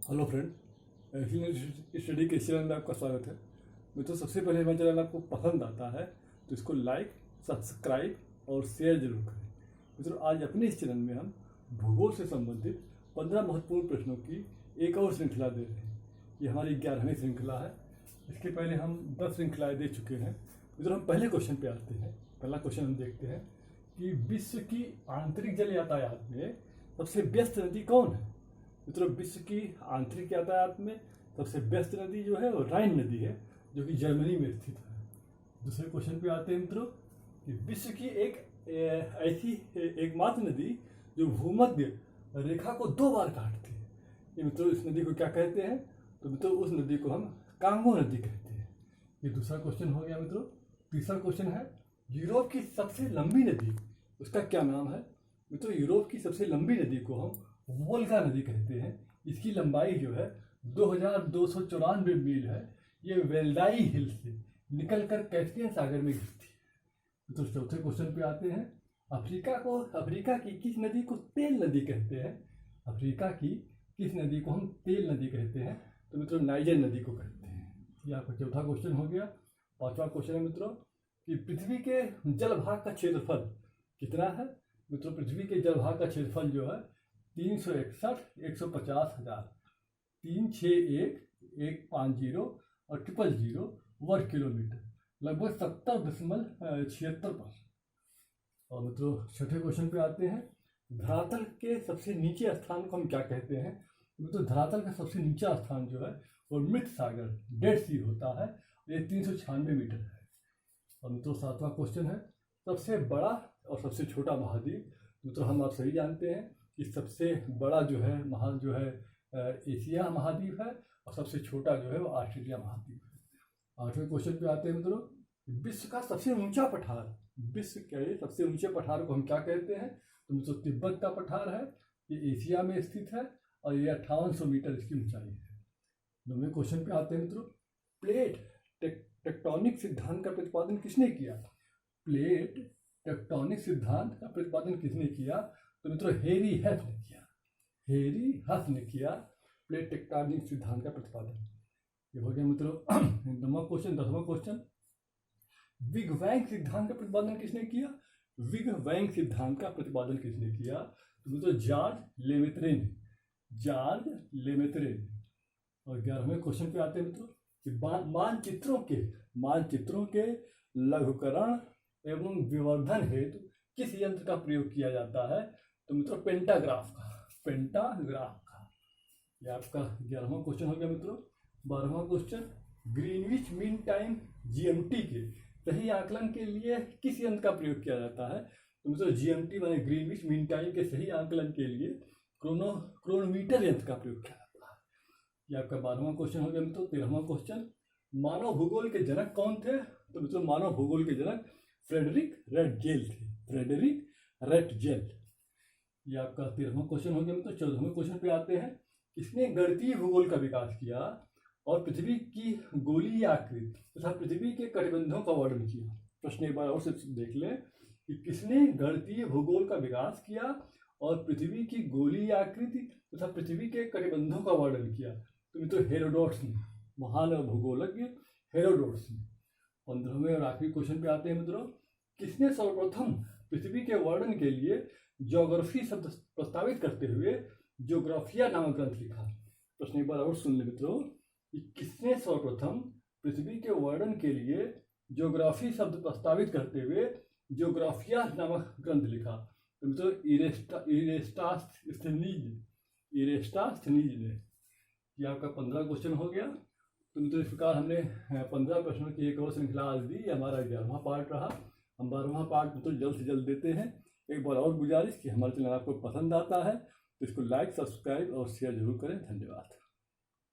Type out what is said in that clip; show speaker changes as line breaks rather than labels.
Hello friend, study के channel में आपका स्वागत है। मित्रों, सबसे पहले हमारा चैनल आपको पसंद आता है तो इसको लाइक, सब्सक्राइब और शेयर जरूर करें। मित्रों, आज अपने इस चैनल में हम भूगोल से संबंधित 15 महत्वपूर्ण प्रश्नों की एक और श्रृंखला दे रहे हैं। ये हमारी 11वीं श्रृंखला है। इसके पहले हम 10 श्रृंखलाएँ दे चुके हैं। मित्रों, हम पहले क्वेश्चन पे आते हैं। पहला क्वेश्चन हम देखते हैं कि विश्व की आंतरिक जल यातायात में सबसे व्यस्त नदी कौन है। मित्रों, विश्व की आंतरिक यातायात में सबसे व्यस्त नदी जो है वो राइन नदी है, जो कि जर्मनी में स्थित है। दूसरे क्वेश्चन पे आते हैं मित्रों कि विश्व की ऐसी एकमात्र नदी जो भूमध्य रेखा को 2 बार काटती है। ये मित्रों, इस नदी को क्या कहते हैं? तो मित्रों, उस नदी को हम कांगो नदी कहते हैं। ये दूसरा क्वेश्चन हो गया मित्रों। तीसरा क्वेश्चन है यूरोप की सबसे लंबी नदी, उसका क्या नाम है? मित्रों, यूरोप की सबसे लंबी नदी को हम वोल्गा नदी कहते हैं। इसकी लंबाई जो है 2294 मील है। ये वेल्डाई हिल से निकलकर कैस्पियन सागर में गिरती है। तो चौथे क्वेश्चन पे आते हैं। अफ्रीका की किस नदी को तेल नदी कहते हैं? अफ्रीका की किस नदी को हम तेल नदी कहते हैं? तो मित्रों, नाइजर नदी को कहते हैं। ये आपका चौथा क्वेश्चन हो गया। पांचवा क्वेश्चन है मित्रों कि पृथ्वी के जल भाग का क्षेत्रफल कितना है? मित्रों, पृथ्वी के जल भाग का क्षेत्रफल जो है 361,150,000 361,150 और 000 वर्ग किलोमीटर, लगभग 70.76%। और मित्रों, छठे क्वेश्चन पे आते हैं। धरातल के सबसे नीचे स्थान को हम क्या कहते हैं? मित्रों, धरातल का सबसे नीचा स्थान जो है वो मृत सागर, डेड सी होता है। ये 396 मीटर है। और मित्रों, सातवां क्वेश्चन है सबसे बड़ा और सबसे छोटा महाद्वीप। मित्रों, हम आप सही जानते हैं कि सबसे बड़ा जो है एशिया महाद्वीप है और सबसे छोटा जो है वो ऑस्ट्रेलिया महाद्वीप है। आठवें क्वेश्चन पे आते हैं मित्रों। विश्व का सबसे ऊंचा पठार, विश्व के सबसे ऊंचे पठार को हम क्या कहते हैं? तो मित्रों, तिब्बत का पठार है। ये एशिया में स्थित है और ये 5800 मीटर इसकी ऊंचाई है। नौवें क्वेश्चन पे आते हैं मित्रों। प्लेट टेक्टोनिक सिद्धांत का प्रतिपादन किसने किया? प्लेट टेक्टोनिक सिद्धांत का प्रतिपादन किसने किया? तो मित्रों, हेनरी हेथ ने किया। हेनरी हेथ ने किया प्लेट टेक्टोनिक सिद्धांत का प्रतिपादन। ये हो गया मित्रों 9वां क्वेश्चन। 10वां क्वेश्चन, बिग बैंग सिद्धांत का प्रतिपादन किसने किया? बिग बैंग सिद्धांत का प्रतिपादन किसने किया? तो मित्रों, जॉर्ज लेमेत्रे ने। जॉर्ज लेमेत्रे ने। और 11वें क्वेश्चन पे आते हैं मित्रों कि मानचित्रों के लघुकरण एवं विवर्धन हेतु किस यंत्र का प्रयोग किया जाता है? तो मित्रों, पेंटाग्राफ का। ये आपका 11वां क्वेश्चन हो गया मित्रों। 12वां question, Greenwich mean time GMT के सही आकलन के लिए किस यंत्र का प्रयोग किया जाता है? तो मित्रों, जीएमटी माने ग्रीनविच मीन टाइम के सही आकलन के लिए क्रोनोमीटर यंत्र का प्रयोग किया जाता है। ये आपका 12वां क्वेश्चन हो गया मित्रों। 13वां क्वेश्चन, मानव भूगोल के जनक कौन थे? तो मित्रों, मानव भूगोल के जनक फ्रेडरिक रटजेल थे। फ्रेडरिक रटजेल। ये आपका 13वां क्वेश्चन हो गया मित्रों। 14वें क्वेश्चन पे आते हैं। किसने गणितीय भूगोल का विकास किया और पृथ्वी की गोलीय आकृति तथा पृथ्वी के कटिबंधों का वर्णन किया? प्रश्न एक बार और से देख लें कि किसने गणितीय भूगोल का विकास किया और पृथ्वी की गोलीय आकृति तथा पृथ्वी के कटिबंधों का वर्णन किया? तो मित्रों, हेरोडोटस ने, महान भूगोलज्ञ हेरोडोटस ने। 15वें और आखिरी क्वेश्चन पे आते हैं मित्रों। किसने सर्वप्रथम पृथ्वी के वर्णन के लिए ज्योग्राफी शब्द प्रस्तावित करते हुए ज्योग्राफिया नामक ग्रंथ लिखा? प्रश्न एक बार और सुन ले मित्रों कि किसने सर्वप्रथम पृथ्वी के वर्णन के लिए ज्योग्राफी शब्द प्रस्तावित करते हुए ज्योग्राफिया नामक ग्रंथ लिखा? तो मित्रों, इरेस्टास्थनीज ने। ये आपका 15 क्वेश्चन हो गया। तो मित्रों, इस प्रकार हमने 15 प्रश्नों की एक और श्रृंखला आज दी। हमारा 11वां पार्ट रहा। हम 12वां पार्ट मित्रों जल्द से जल्द देते हैं। एक बार और गुजारिश कि हमारे चैनल आपको पसंद आता है तो इसको लाइक, सब्सक्राइब और शेयर जरूर करें। धन्यवाद।